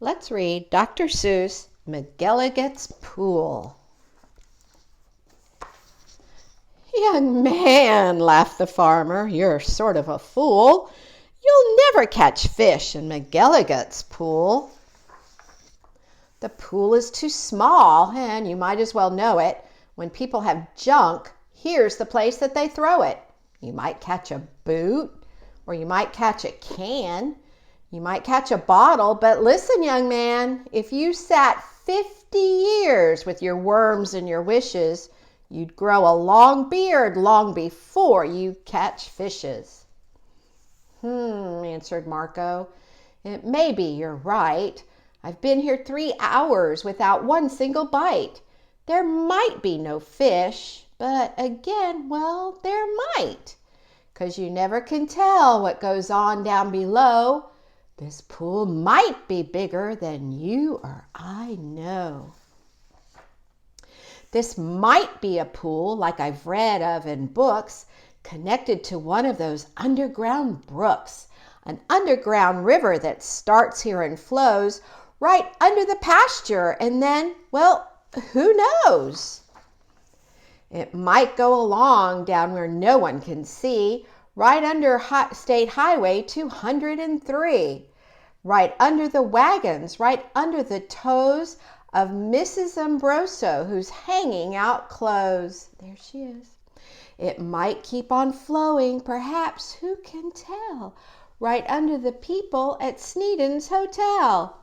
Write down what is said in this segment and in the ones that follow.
Let's read Dr. Seuss' McElligot's Pool. "Young man," laughed the farmer, "you're sort of a fool. You'll never catch fish in McElligot's pool. The pool is too small, and you might as well know it. When people have junk, here's the place that they throw it. You might catch a boot, or you might catch a can. You might catch a bottle, but listen, young man, if you sat 50 years with your worms and your wishes, you'd grow a long beard long before you catch fishes." Answered Marco. "It may be you're right. I've been here 3 hours without one single bite. There might be no fish, but again, well, there might. 'Cause you never can tell what goes on down below. This pool might be bigger than you or I know. This might be a pool like I've read of in books, connected to one of those underground brooks, an underground river that starts here and flows right under the pasture, and then, well, who knows? It might go along down where no one can see, right under State Highway 203, right under the wagons, right under the toes of Mrs. Ambroso, who's hanging out clothes. There she is. It might keep on flowing, perhaps, who can tell, right under the people at Sneeden's Hotel,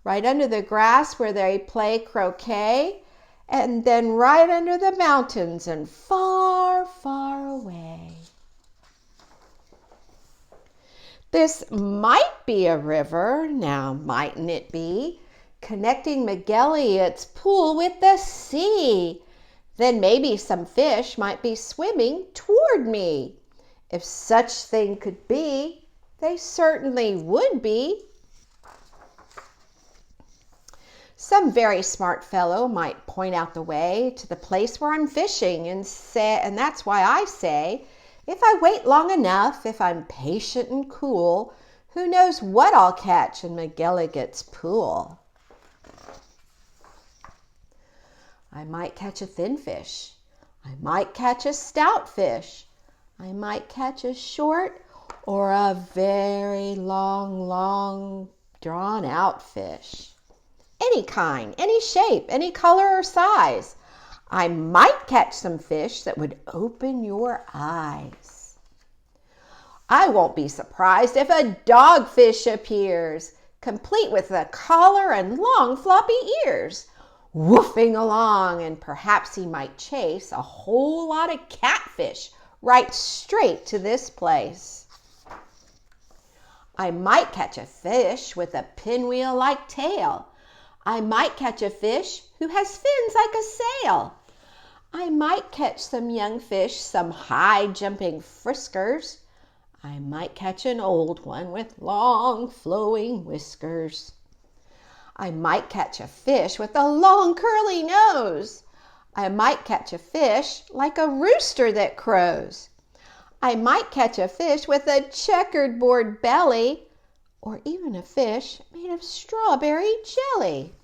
right under the grass where they play croquet, and then right under the mountains and far, far away. This might be a river, now mightn't it be, connecting McElligot's pool with the sea. Then maybe some fish might be swimming toward me. If such thing could be, they certainly would be. Some very smart fellow might point out the way to the place where I'm fishing and that's why I say, if I wait long enough, if I'm patient and cool, who knows what I'll catch in McElligot's pool. I might catch a thin fish. I might catch a stout fish. I might catch a short or a very long, drawn out fish. Any kind, any shape, any color or size. I might catch some fish that would open your eyes. I won't be surprised if a dogfish appears, complete with a collar and long floppy ears, woofing along, and perhaps he might chase a whole lot of catfish right straight to this place. I might catch a fish with a pinwheel-like tail. I might catch a fish who has fins like a sail. I might catch some young fish, some high-jumping friskers. I might catch an old one with long flowing whiskers. I might catch a fish with a long curly nose. I might catch a fish like a rooster that crows. I might catch a fish with a checkered board belly, or even a fish made of strawberry jelly.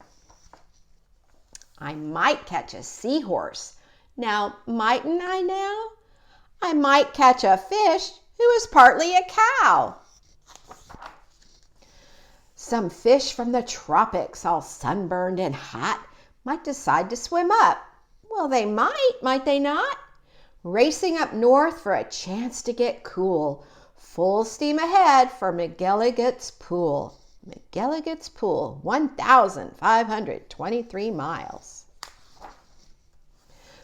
I might catch a seahorse. Now, mightn't I now? I might catch a fish who is partly a cow. Some fish from the tropics, all sunburned and hot, might decide to swim up. Well, they might they not? Racing up north for a chance to get cool. Full steam ahead for McElligot's pool. McElligot's pool, 1,523 miles.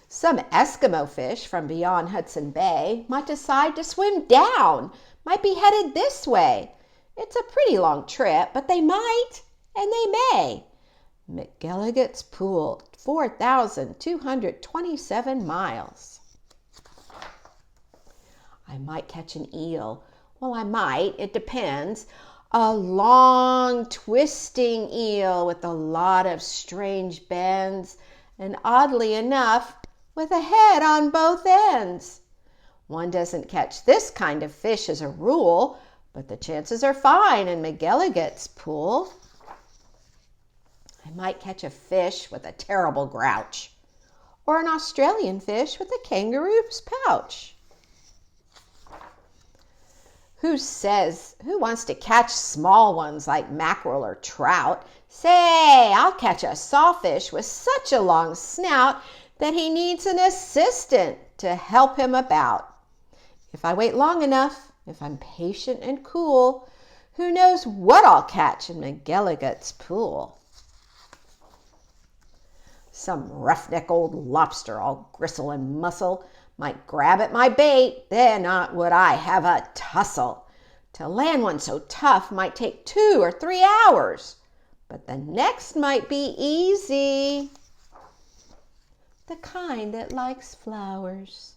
Some Eskimo fish from beyond Hudson Bay might decide to swim down, might be headed this way. It's a pretty long trip, but they might, and they may. McElligot's pool, 4,227 miles. I might catch an eel. Well, I might, it depends. A long, twisting eel with a lot of strange bends, and oddly enough, with a head on both ends. One doesn't catch this kind of fish as a rule, but the chances are fine in McElligot's pool. I might catch a fish with a terrible grouch, or an Australian fish with a kangaroo's pouch. Who wants to catch small ones like mackerel or trout? Say, I'll catch a sawfish with such a long snout that he needs an assistant to help him about. If I wait long enough, if I'm patient and cool, who knows what I'll catch in McElligot's pool? Some roughneck old lobster, all gristle and muscle, might grab at my bait, then not would I have a tussle. To land one so tough might take 2 or 3 hours, but the next might be easy. The kind that likes flowers.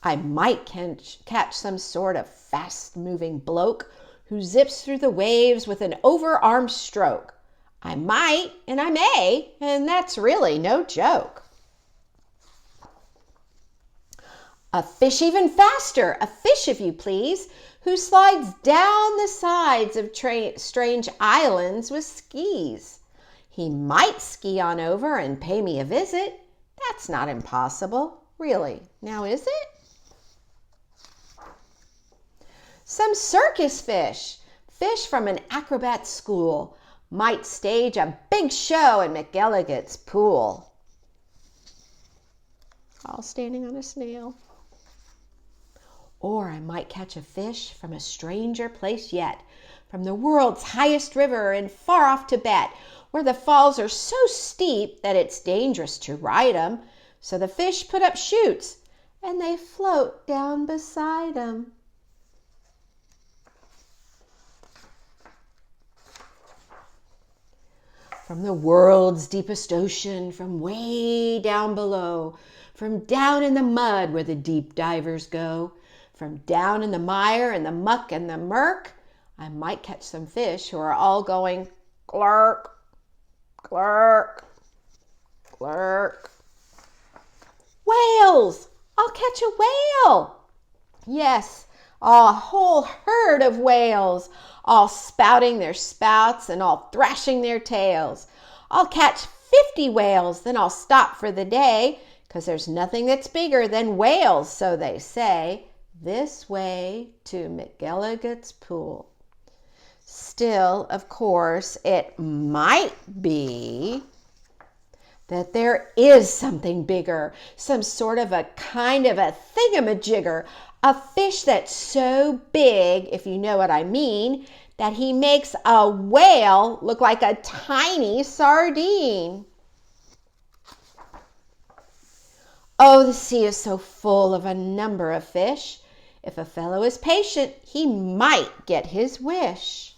I might catch some sort of fast-moving bloke who zips through the waves with an overarm stroke. I might, and I may, and that's really no joke. A fish even faster, a fish, if you please, who slides down the sides of strange islands with skis. He might ski on over and pay me a visit. That's not impossible, really. Now, is it? Some circus fish from an acrobat school, might stage a big show in McElligot's pool. All standing on a snail. Or I might catch a fish from a stranger place yet, from the world's highest river in far off Tibet, where the falls are so steep that it's dangerous to ride 'em. So the fish put up chutes, and they float down beside 'em. From the world's deepest ocean, from way down below, from down in the mud where the deep divers go, from down in the mire and the muck and the murk, I might catch some fish who are all going glurk, glurk, glurk. Whales! I'll catch a whale! Yes, a whole herd of whales, all spouting their spouts and all thrashing their tails. I'll catch 50 whales, then I'll stop for the day, 'cause there's nothing that's bigger than whales, so they say, this way to McElligot's pool. Still, of course, it might be that there is something bigger, some sort of a kind of a thingamajigger, a fish that's so big, if you know what I mean, that he makes a whale look like a tiny sardine. Oh, the sea is so full of a number of fish. If a fellow is patient, he might get his wish.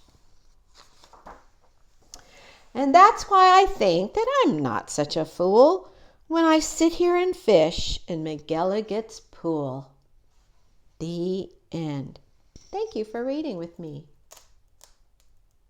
And that's why I think that I'm not such a fool when I sit here and fish in McElligot's pool. The end. Thank you for reading with me.